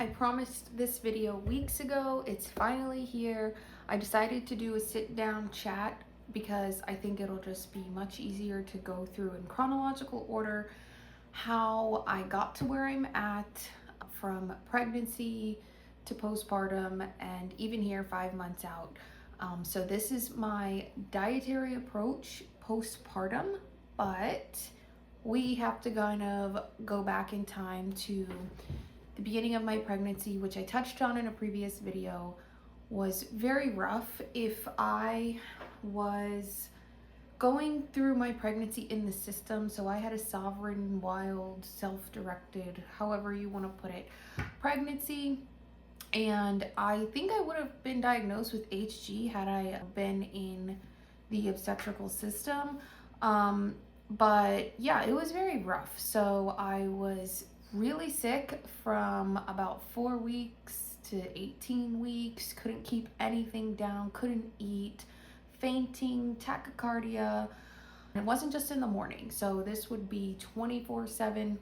I promised this video weeks ago. It's finally here. I decided to do a sit down chat because I think it'll just be much easier to go through in chronological order how I got to where I'm at from pregnancy to postpartum and even here 5 months out. So this is my dietary approach postpartum, but we have to kind of go back in time to the beginning of my pregnancy, which I touched on in a previous video, was very rough. If I was going through my pregnancy in the system, so I had a sovereign, wild, self-directed, however you want to put it, pregnancy, and I think I would have been diagnosed with HG had I been in the obstetrical system. But yeah, it was very rough. So I was really sick from about 4 weeks to 18 weeks, couldn't keep anything down, couldn't eat, fainting, tachycardia. It wasn't just in the morning, so this would be 24/7.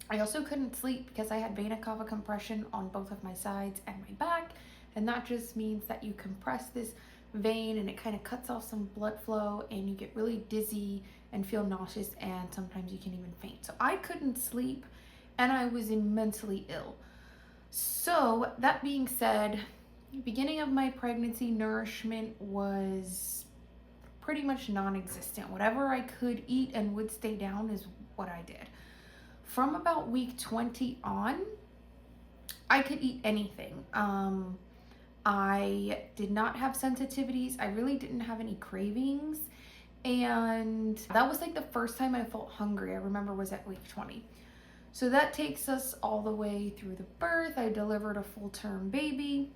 I also couldn't sleep because I had vena cava compression on both of my sides and my back, and that just means that you compress this vein and it kind of cuts off some blood flow and you get really dizzy and feel nauseous, and sometimes you can even faint. So I couldn't sleep and I was immensely ill. So that being said, beginning of my pregnancy, nourishment was pretty much non-existent. Whatever I could eat and would stay down is what I did. From about week 20 on, I could eat anything. I did not have sensitivities. I really didn't have any cravings. And that was like the first time I felt hungry, I remember, was at week 20. So that takes us all the way through the birth. I delivered a full-term baby.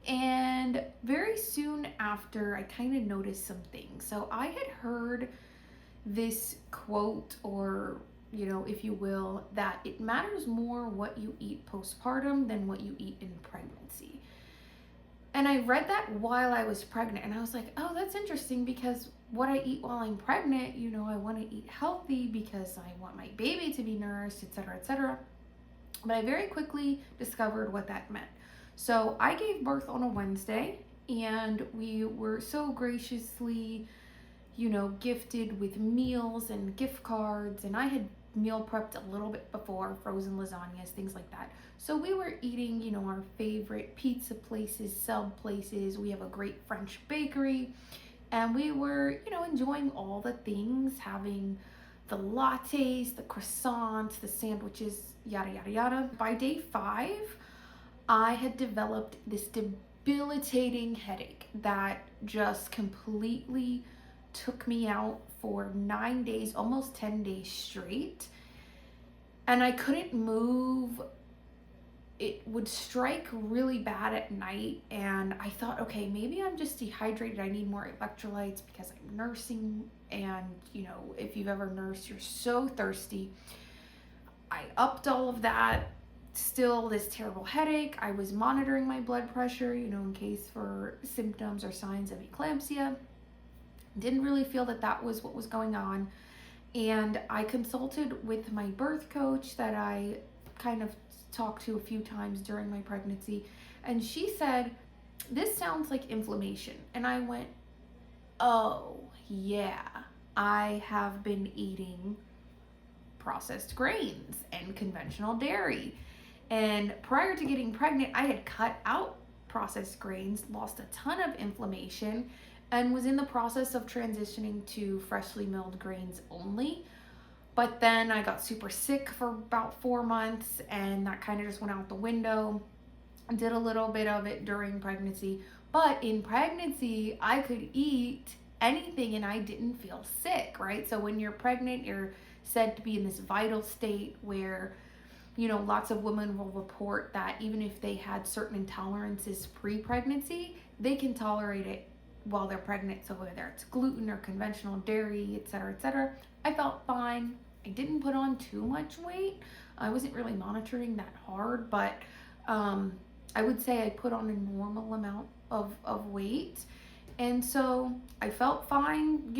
And very soon after, I kind of noticed some things. So I had heard this quote, or if you will, that it matters more what you eat postpartum than what you eat in pregnancy. And I read that while I was pregnant, and I was like, oh, that's interesting, because what I eat while I'm pregnant, I want to eat healthy because I want my baby to be nourished, etc., etc. But I very quickly discovered what that meant. So I gave birth on a Wednesday, and we were so graciously, gifted with meals and gift cards, and I had meal prepped a little bit before, frozen lasagnas, things like that. So we were eating, our favorite pizza places, sub places. We have a great French bakery, and we were, enjoying all the things, having the lattes, the croissants, the sandwiches, yada, yada, yada. By day 5, I had developed this debilitating headache that just completely took me out for 9 days, almost 10 days straight. And I couldn't move. It would strike really bad at night, and I thought, okay, maybe I'm just dehydrated. I need more electrolytes because I'm nursing, and if you've ever nursed, you're so thirsty. I upped all of that. Still this terrible headache. I was monitoring my blood pressure, in case for symptoms or signs of eclampsia. Didn't really feel that was what was going on. And I consulted with my birth coach that I kind of talked to a few times during my pregnancy, and she said, this sounds like inflammation. And I went, oh yeah, I have been eating processed grains and conventional dairy. And prior to getting pregnant, I had cut out processed grains, lost a ton of inflammation, and was in the process of transitioning to freshly milled grains only. But then I got super sick for about 4 months, and that kind of just went out the window. I did a little bit of it during pregnancy, but in pregnancy, I could eat anything and I didn't feel sick, right? So when you're pregnant, you're said to be in this vital state where, lots of women will report that even if they had certain intolerances pre-pregnancy, they can tolerate it while they're pregnant. So whether it's gluten or conventional dairy, etc., etc. I felt fine. I didn't put on too much weight. I wasn't really monitoring that hard, but I would say I put on a normal amount of weight. And so I felt fine,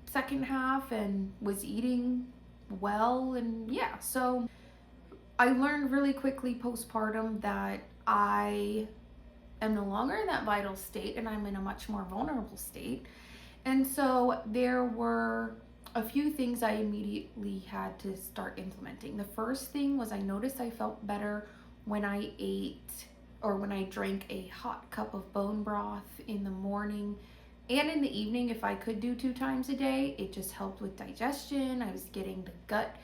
second half, and was eating well. And yeah, so I learned really quickly postpartum that I am no longer in that vital state and I'm in a much more vulnerable state. And so there were a few things I immediately had to start implementing. The first thing was I noticed I felt better when I ate or when I drank a hot cup of bone broth in the morning and in the evening. If I could do 2 times a day, it just helped with digestion. I was getting the gut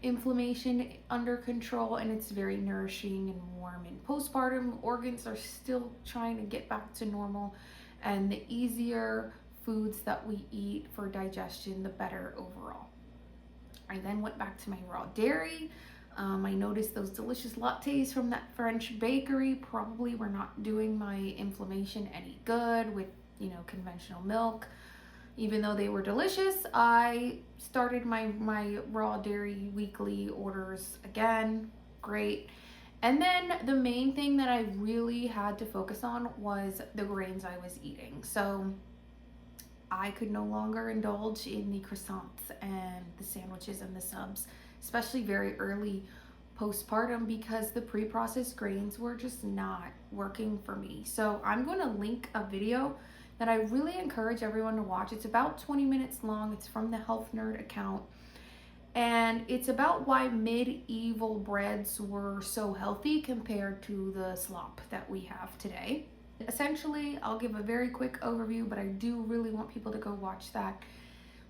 inflammation under control, and it's very nourishing and warm. And postpartum, organs are still trying to get back to normal, and the easier foods that we eat for digestion, the better overall. I then went back to my raw dairy. I noticed those delicious lattes from that French bakery probably were not doing my inflammation any good with, conventional milk. Even though they were delicious, I started my raw dairy weekly orders again. Great. And then the main thing that I really had to focus on was the grains I was eating. So I could no longer indulge in the croissants and the sandwiches and the subs, especially very early postpartum, because the pre-processed grains were just not working for me. So I'm going to link a video that I really encourage everyone to watch. It's about 20 minutes long. It's from the Health Nerd account. And it's about why medieval breads were so healthy compared to the slop that we have today. Essentially, I'll give a very quick overview, but I do really want people to go watch that.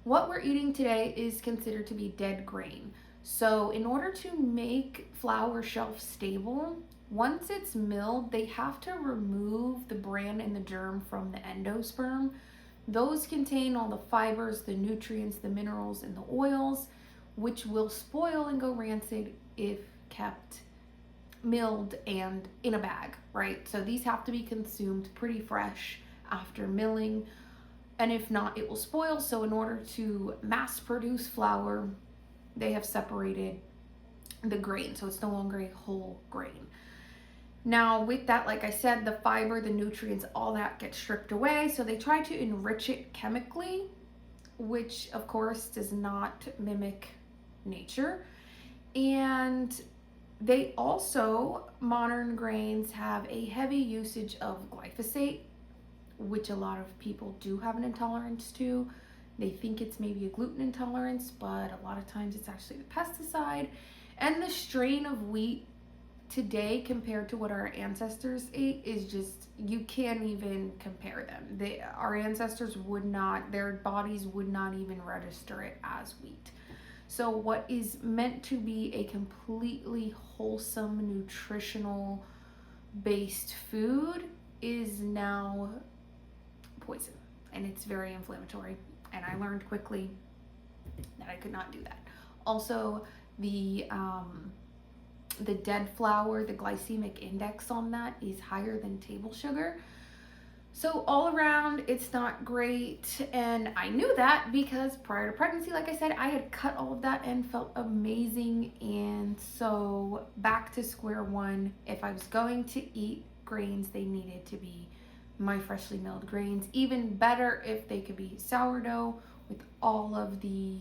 What we're eating today is considered to be dead grain. So in order to make flour shelf stable, once it's milled, they have to remove the bran and the germ from the endosperm. Those contain all the fibers, the nutrients, the minerals, and the oils, which will spoil and go rancid if kept milled and in a bag, right? So these have to be consumed pretty fresh after milling, and if not, it will spoil. So in order to mass produce flour, they have separated the grain, so it's no longer a whole grain. Now with that, like I said, the fiber, the nutrients, all that gets stripped away. So they try to enrich it chemically, which of course does not mimic nature. And they also, modern grains have a heavy usage of glyphosate, which a lot of people do have an intolerance to. They think it's maybe a gluten intolerance, but a lot of times it's actually the pesticide. And the strain of wheat today compared to what our ancestors ate is just, you can't even compare them. Our ancestors would not, their bodies would not even register it as wheat. So what is meant to be a completely wholesome, nutritional based food is now poison, and it's very inflammatory. And I learned quickly that I could not do that. Also, the dead flour, the glycemic index on that is higher than table sugar. So all around, it's not great. And I knew that because prior to pregnancy, like I said, I had cut all of that and felt amazing. And so back to square one, if I was going to eat grains, they needed to be my freshly milled grains. Even better if they could be sourdough with all of the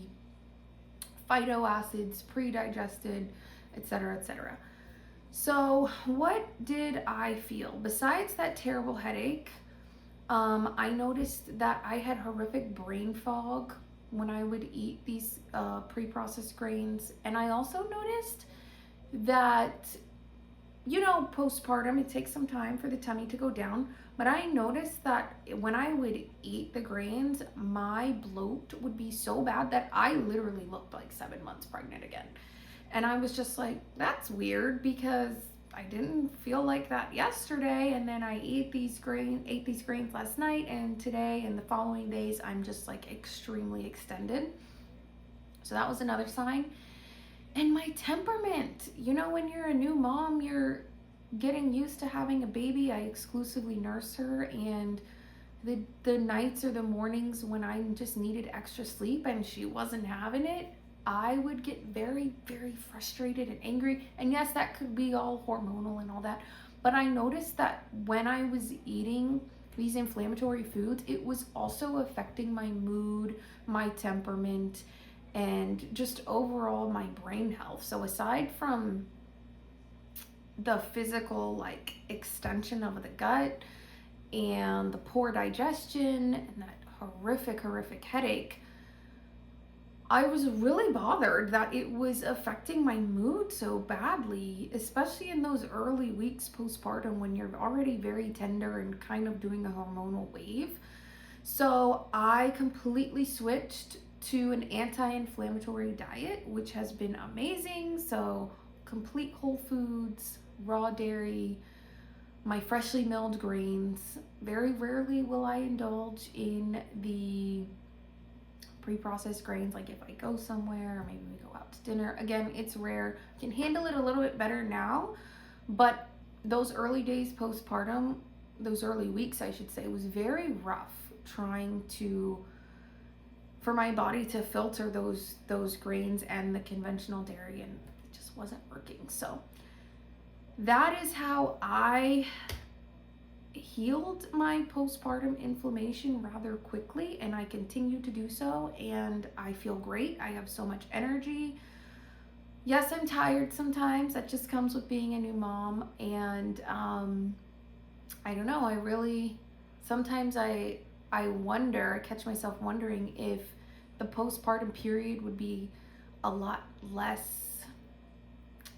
phyto acids, pre-digested, etc., etc. So what did I feel? Besides that terrible headache, I noticed that I had horrific brain fog when I would eat these pre-processed grains. And I also noticed that, postpartum, it takes some time for the tummy to go down. But I noticed that when I would eat the grains, my bloat would be so bad that I literally looked like 7 months pregnant again. And I was just like, that's weird, because I didn't feel like that yesterday, and then I ate these grains last night, and today and the following days I'm just like extremely extended. So that was another sign. And my temperament, when you're a new mom, you're getting used to having a baby. I exclusively nurse her, and the nights or the mornings when I just needed extra sleep and she wasn't having it, I would get very, very frustrated and angry. And yes, that could be all hormonal and all that. But I noticed that when I was eating these inflammatory foods, it was also affecting my mood, my temperament, and just overall my brain health. So aside from the physical like extension of the gut and the poor digestion and that horrific headache, I was really bothered that it was affecting my mood so badly, especially in those early weeks postpartum when you're already very tender and kind of doing a hormonal wave. So I completely switched to an anti-inflammatory diet, which has been amazing. So complete whole foods, raw dairy, my freshly milled grains. Very rarely will I indulge in the pre-processed grains, like if I go somewhere or maybe we go out to dinner. Again, it's rare. I can handle it a little bit better now, but those early days postpartum, those early weeks I should say, was very rough trying to, for my body to filter those grains and the conventional dairy, and it just wasn't working. So that is how I healed my postpartum inflammation rather quickly, and I continue to do so, and I feel great. I have so much energy. Yes, I'm tired sometimes. That just comes with being a new mom, and I don't know. I really sometimes I wonder, I catch myself wondering if the postpartum period would be a lot less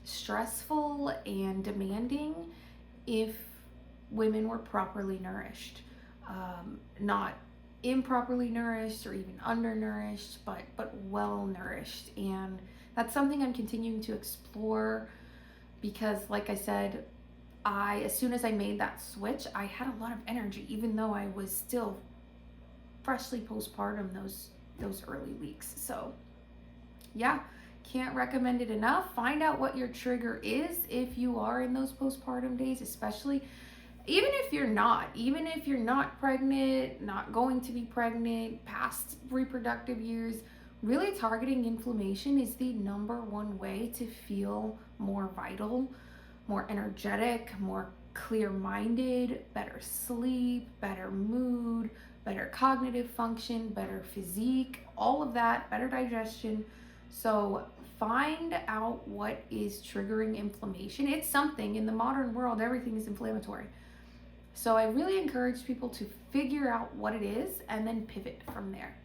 stressful and demanding if women were properly nourished, not improperly nourished or even undernourished, but well nourished. And that's something I'm continuing to explore because, like I said, as soon as I made that switch, I had a lot of energy, even though I was still freshly postpartum those early weeks. So yeah, can't recommend it enough. Find out what your trigger is if you are in those postpartum days, especially even if you're not pregnant, not going to be pregnant, past reproductive years. Really targeting inflammation is the number one way to feel more vital, more energetic, more clear-minded, better sleep, better mood, better cognitive function, better physique, all of that, better digestion. So find out what is triggering inflammation. It's something. In the modern world, everything is inflammatory. So I really encourage people to figure out what it is and then pivot from there.